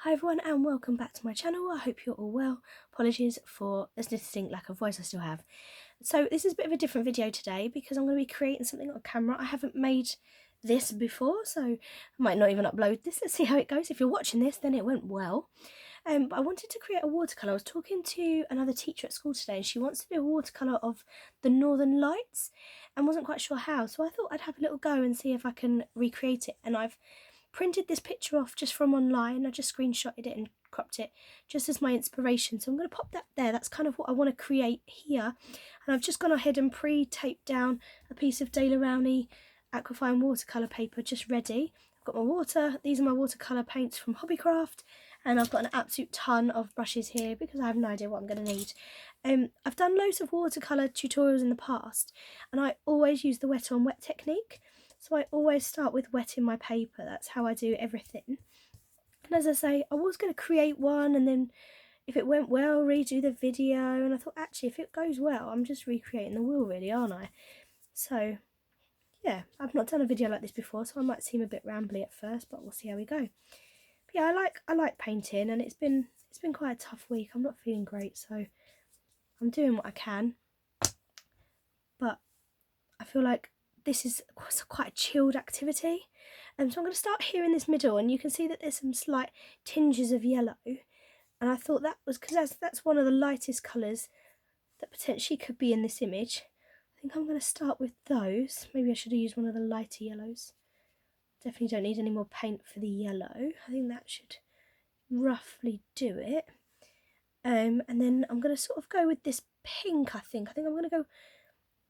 Hi everyone and welcome back to my channel. I hope you're all well. Apologies for this distinct lack of voice I still have. So this is a bit of a different video today because I'm going to be creating something on camera. I haven't made this before, so I might not even upload this. Let's see how it goes. If you're watching this, then it went well. But I wanted to create a watercolour. I was talking to another teacher at school today and she wants to do a watercolour of the Northern Lights and wasn't quite sure how. So I thought I'd have a little go and see if I can recreate it. And I've printed this picture off just from online. I just screenshotted it and cropped it just as my inspiration. So I'm going to pop that there. That's kind of what I want to create here. And I've just gone ahead and pre-taped down a piece of Daler Rowney Aquafine watercolour paper just ready. I've got my water. These are my watercolour paints from Hobbycraft. And I've got an absolute ton of brushes here because I have no idea what I'm going to need. I've done loads of watercolour tutorials in the past. And I always use the wet on wet technique. So I always start with wetting my paper. That's how I do everything. And as I say, I was going to create one and then if it went well, redo the video. And I thought, actually, if it goes well, I'm just recreating the wheel really, aren't I? So, yeah, I've not done a video like this before, so I might seem a bit rambly at first, but we'll see how we go. But yeah, I like painting and it's been quite a tough week. I'm not feeling great, so I'm doing what I can. But I feel like this is quite a chilled activity. So I'm going to start here in this middle and you can see that there's some slight tinges of yellow. And I thought that was because that's one of the lightest colours that potentially could be in this image. I think I'm going to start with those. Maybe I should have used one of the lighter yellows. Definitely don't need any more paint for the yellow. I think that should roughly do it. And then I'm going to sort of go with this pink, I think. I'm going to go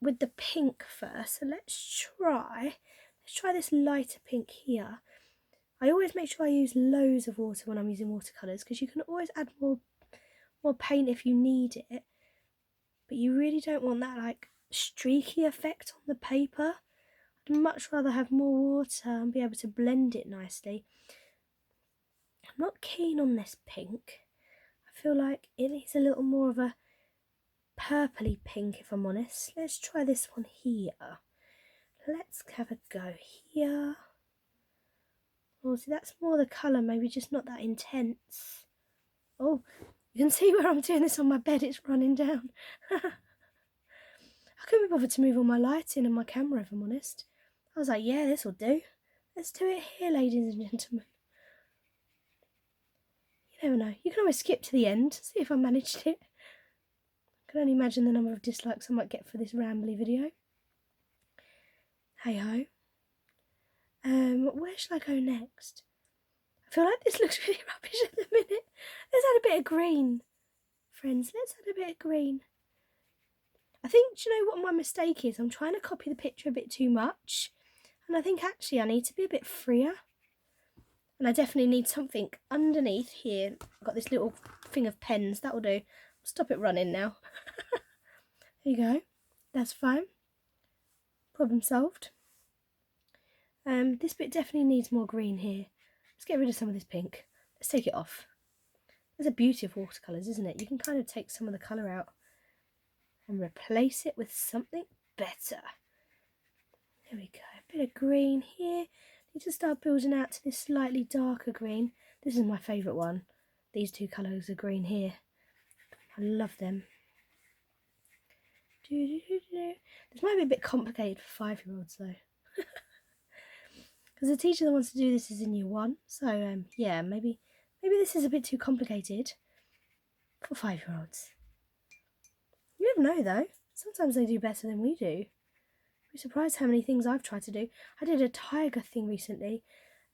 with the pink first. So let's try this lighter pink here. I always make sure I use loads of water when I'm using watercolours because you can always add more paint if you need it, but you really don't want that like streaky effect on the paper. I'd much rather have more water and be able to blend it nicely. I'm not keen on this pink. I feel like it needs a little more of a purpley pink, if I'm honest. Let's try this one here. Let's have a go here. Oh, see, that's more the colour, maybe just not that intense. Oh, you can see where I'm doing this on my bed, it's running down. I couldn't be bothered to move all my lighting and my camera, if I'm honest. I was like, yeah, this will do. Let's do it here, ladies and gentlemen. You never know. You can always skip to the end, see if I managed it. I can only imagine the number of dislikes I might get for this rambly video. Hey ho. Where shall I go next? I feel like this looks really rubbish at the minute. Let's add a bit of green. Friends, let's add a bit of green. I think, do you know what my mistake is? I'm trying to copy the picture a bit too much. And I think actually I need to be a bit freer. And I definitely need something underneath here. I've got this little thing of pens, that'll do. Stop it running now. There you go. That's fine. Problem solved. This bit definitely needs more green here. Let's get rid of some of this pink. Let's take it off. There's a beauty of watercolours, isn't it? You can kind of take some of the colour out and replace it with something better. There we go. A bit of green here. Need to start building out to this slightly darker green. This is my favourite one. These two colours of green here. I love them. This might be a bit complicated for 5-year-olds though. Because the teacher that wants to do this is in year 1. So yeah, maybe this is a bit too complicated for 5-year-olds. You never know though. Sometimes they do better than we do. You're surprised how many things I've tried to do. I did a tiger thing recently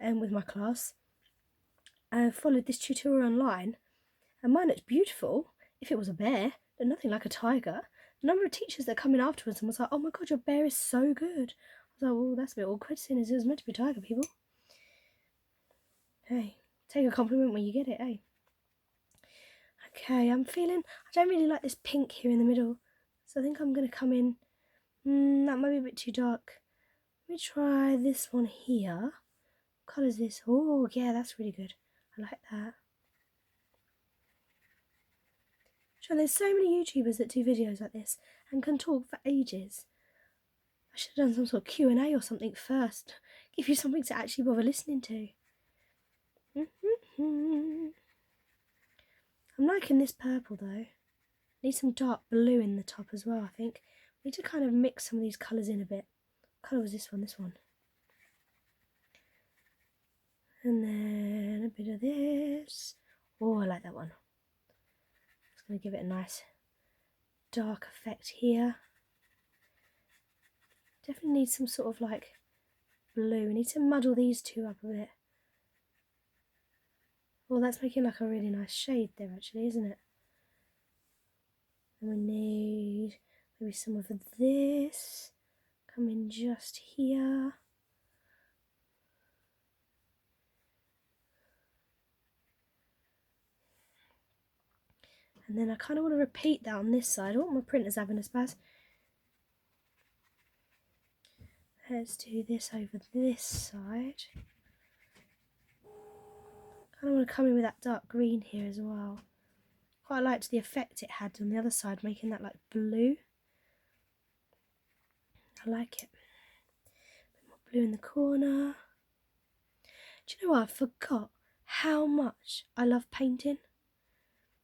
with my class. I followed this tutorial online and mine looked beautiful if it was a bear, but nothing like a tiger. The number of teachers that come in afterwards and was like, oh my god, your bear is so good. I was like, well, that's a bit awkward seeing as it was meant to be a tiger, people. Hey, take a compliment when you get it, eh? Okay, I don't really like this pink here in the middle. So I think I'm going to come in. That might be a bit too dark. Let me try this one here. What colour is this? Oh, yeah, that's really good. I like that. So there's so many YouTubers that do videos like this and can talk for ages. I should have done some sort of Q&A or something first. Give you something to actually bother listening to. liking this purple though. Need some dark blue in the top as well, I think. We need to kind of mix some of these colours in a bit. What colour was this one? This one. And then a bit of this. Oh, I like that one. It's going to give it a nice dark effect here. Definitely need some sort of like blue. We need to muddle these two up a bit. Well, that's making like a really nice shade there actually, isn't it? And we need maybe some of this. Come in just here. And then I kind of want to repeat that on this side. Oh, my printer's having a spaz. Let's do this over this side. Kind of want to come in with that dark green here as well. Quite liked the effect it had on the other side, making that like blue. I like it. A bit more blue in the corner. Do you know what? I forgot how much I love painting.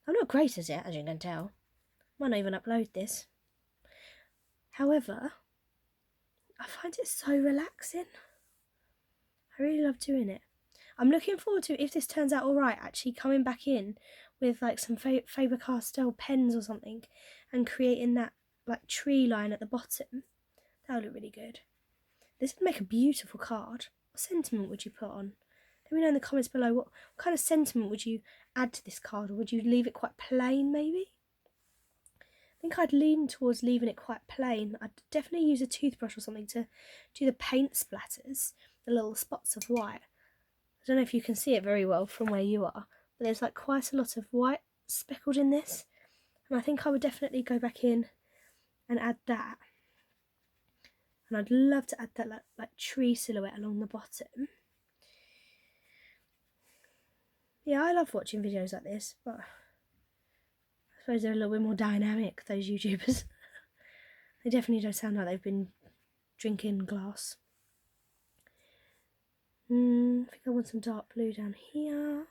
I'm not great at it, as you can tell. Might not even upload this. However, I find it so relaxing. I really love doing it. I'm looking forward to, if this turns out alright, actually coming back in with like some Faber-Castell pens or something and creating that like tree line at the bottom. That would look really good. This would make a beautiful card. What sentiment would you put on? Let me know in the comments below what kind of sentiment would you add to this card, or would you leave it quite plain maybe? I think I'd lean towards leaving it quite plain. I'd definitely use a toothbrush or something to do the paint splatters, the little spots of white. I don't know if you can see it very well from where you are, but there's like quite a lot of white speckled in this, and I think I would definitely go back in and add that. And I'd love to add that like tree silhouette along the bottom. Yeah, I love watching videos like this, but I suppose they're a little bit more dynamic, those YouTubers. They definitely don't sound like they've been drinking glass. I think I want some dark blue down here.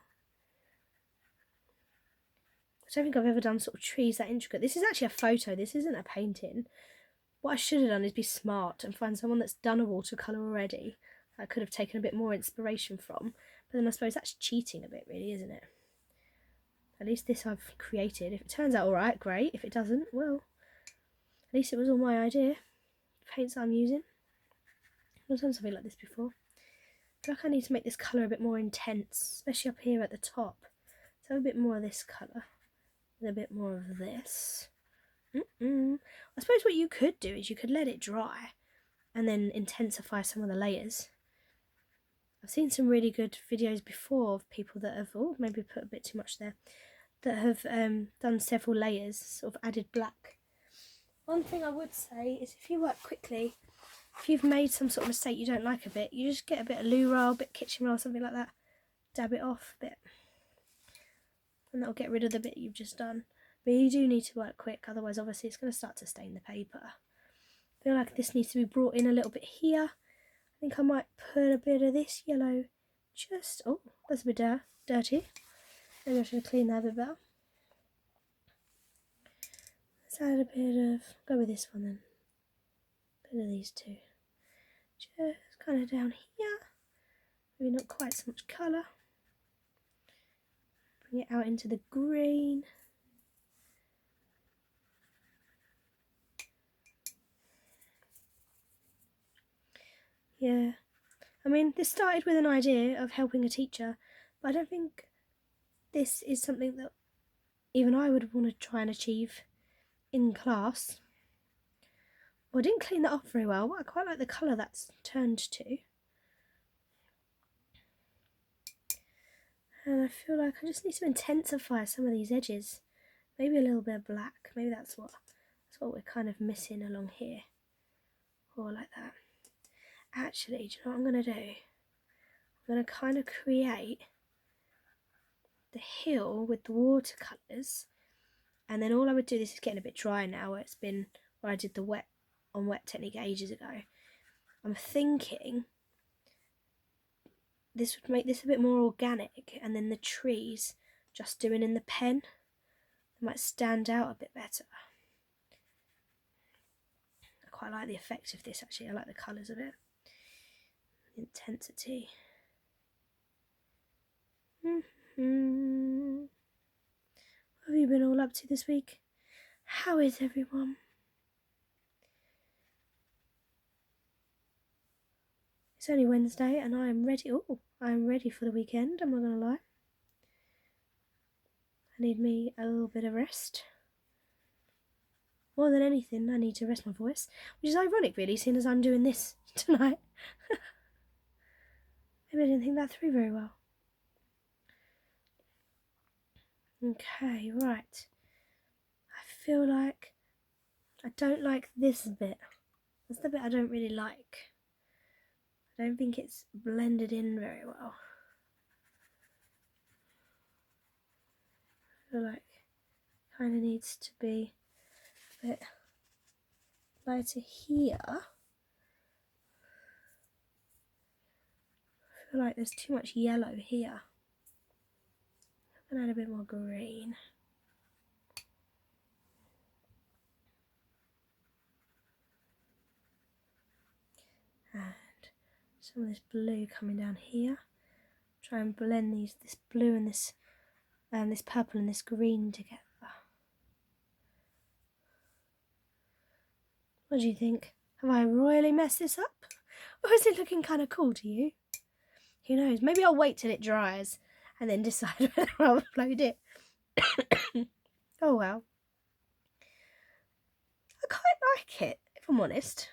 I don't think I've ever done sort of trees that intricate. This is actually a photo, this isn't a painting. What I should have done is be smart and find someone that's done a watercolour already that I could have taken a bit more inspiration from. But then I suppose that's cheating a bit really, isn't it? At least this I've created. If it turns out alright, great. If it doesn't, well, at least it was all my idea. Paints that I'm using. I've done something like this before. I feel like I need to make this colour a bit more intense, especially up here at the top. So a bit more of this colour and a bit more of this. I suppose what you could do is you could let it dry and then intensify some of the layers. I've seen some really good videos before of people that have, oh, maybe put a bit too much there, that have done several layers, sort of added black. One thing I would say is if you work quickly, if you've made some sort of mistake you don't like a bit, you just get a bit of loo roll, a bit of kitchen roll, something like that, dab it off a bit, and that'll get rid of the bit you've just done. But you do need to work quick, otherwise obviously it's going to start to stain the paper. I feel like this needs to be brought in a little bit here. I think I might put a bit of this yellow just, oh, that's a bit dirty. Maybe I should clean that a bit better. Let's add a bit of, go with this one then. A bit of these two. Just kind of down here. Maybe not quite so much colour. Bring it out into the green. Yeah, I mean, this started with an idea of helping a teacher, but I don't think this is something that even I would want to try and achieve in class. Well, I didn't clean that off very well, but I quite like the colour that's turned to. And I feel like I just need to intensify some of these edges. Maybe a little bit of black, maybe that's what we're kind of missing along here. Or like that. Actually, do you know what I'm going to do? I'm going to kind of create the hill with the watercolours, and then all I would do, this is getting a bit dry now where I did the wet technique ages ago. I'm thinking this would make this a bit more organic, and then the trees just doing in the pen. It might stand out a bit better. I quite like the effect of this actually. I like the colours of it. The intensity. What have you been all up to this week? How is everyone? It's only Wednesday and I am ready. Oh, I am ready for the weekend, I'm not going to lie. I need me a little bit of rest. More than anything, I need to rest my voice, which is ironic really, seeing as I'm doing this tonight. Maybe I didn't think that through very well. Okay, right. I feel like I don't like this bit. That's the bit I don't really like. I don't think it's blended in very well. I feel like it kind of needs to be a bit lighter here. I feel like there's too much yellow here. I can add a bit more green. And some of this blue coming down here. Try and blend this blue and this purple and this green together. What do you think? Have I royally messed this up? Or is it looking kind of cool to you? Who knows? Maybe I'll wait till it dries and then decide whether I'll upload it. Oh well. I quite like it, if I'm honest.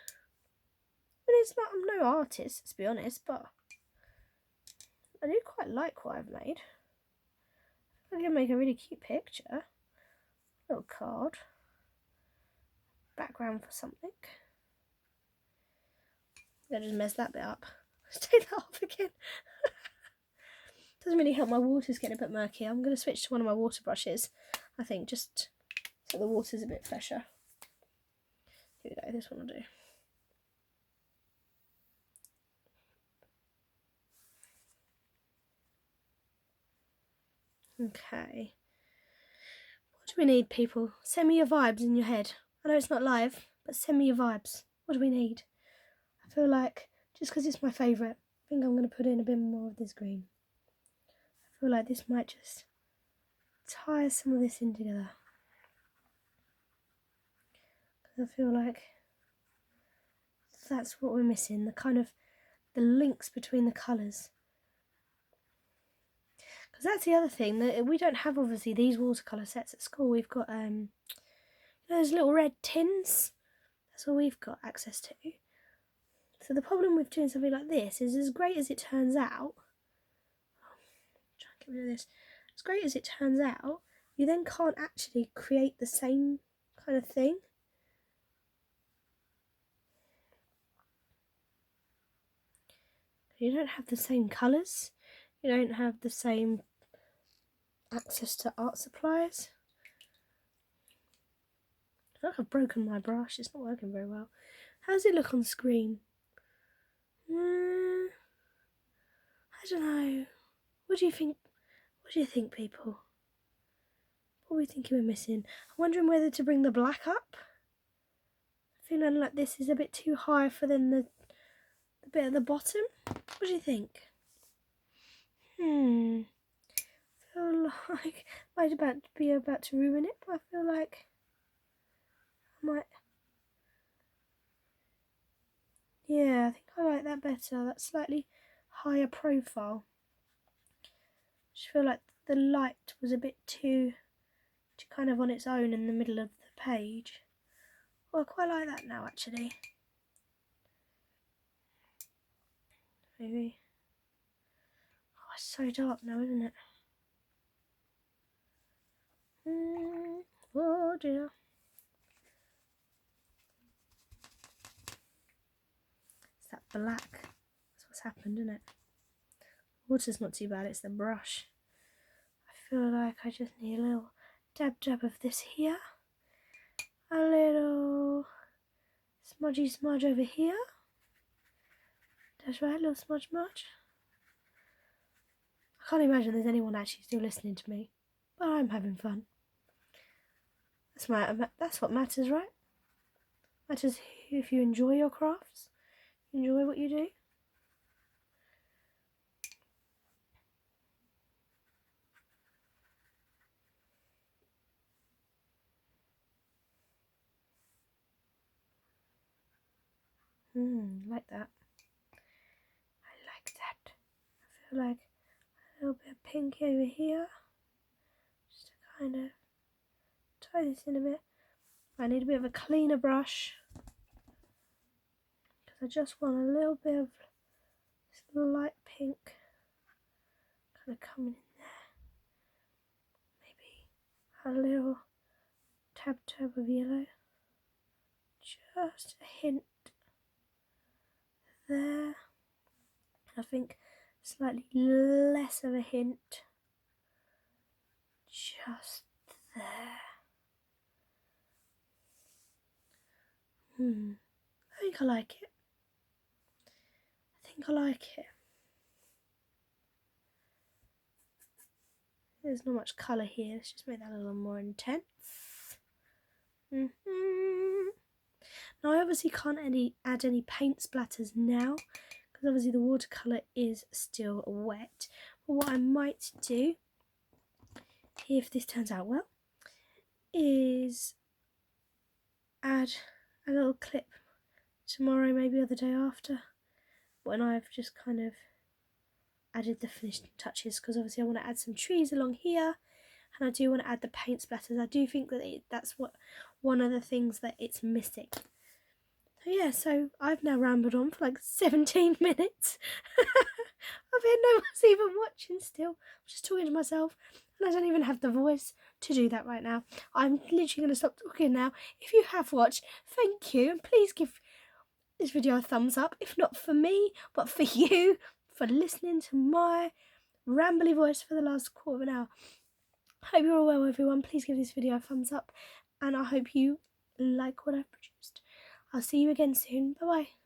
I mean, it's not, I'm no artist, to be honest, but I do quite like what I've made. I can make a really cute picture. Little card. Background for something. I just messed that bit up. Let's take that off again. Doesn't really help my water's getting a bit murky. I'm going to switch to one of my water brushes, I think, just so the water's a bit fresher. Here we go, this one will do. Okay. What do we need, people? Send me your vibes in your head. I know it's not live, but send me your vibes. What do we need? I feel like, just because it's my favourite, I think I'm going to put in a bit more of this green. I feel like this might just tie some of this in together. Because I feel like that's what we're missing, the links between the colours. Because that's the other thing, that we don't have obviously these watercolour sets at school. We've got those little red tins. That's all we've got access to. So the problem with doing something like this is, as great as it turns out, try and get rid of this. As great as it turns out, you then can't actually create the same kind of thing. You don't have the same colours. You don't have the same access to art supplies. I feel like I've broken my brush. It's not working very well. How does it look on screen? I don't know. What do you think? What do you think, people? What are we thinking we're missing? I'm wondering whether to bring the black up. Feeling like this is a bit too high for then the bit at the bottom. What do you think? I feel like I might be about to ruin it, but I feel like I might. Yeah, I think I like that better. That slightly higher profile. I just feel like the light was a bit too kind of on its own in the middle of the page. Well, I quite like that now, actually. Maybe. Oh, it's so dark now, isn't it? Oh dear. It's that black. That's what's happened, isn't it? Water's not too bad, it's the brush. I feel like I just need a little dab of this here. A little smudgy smudge over here. That's right, a little smudge. I can't imagine there's anyone actually still listening to me, but I'm having fun. That's what matters, right? Matters if you enjoy your crafts, enjoy what you do. Like that. I like that. I feel like a little bit of pink over here. Just to kind of tie this in a bit. I need a bit of a cleaner brush because I just want a little bit of this light pink kind of coming in there. Maybe a little tab of yellow. Just a hint there. I think slightly less of a hint just there. I think I like it. There's not much colour here. Let's just make that a little more intense. Now I obviously can't add any paint splatters now because obviously the watercolour is still wet. But what I might do, if this turns out well, is add a little clip tomorrow, maybe, or the day after, when I've just kind of added the finishing touches, because obviously I want to add some trees along here and I do want to add the paint splatters. I do think that that's one of the things that it's missing. So yeah, so I've now rambled on for like 17 minutes. I bet no one's even watching still. I'm just talking to myself and I don't even have the voice to do that right now. I'm literally going to stop talking now. If you have watched, thank you, and please give this video a thumbs up, if not for me, but for you, for listening to my rambly voice for the last quarter of an hour. Hope you're all well, everyone. Please give this video a thumbs up, and I hope you like what I've produced. I'll see you again soon. Bye bye.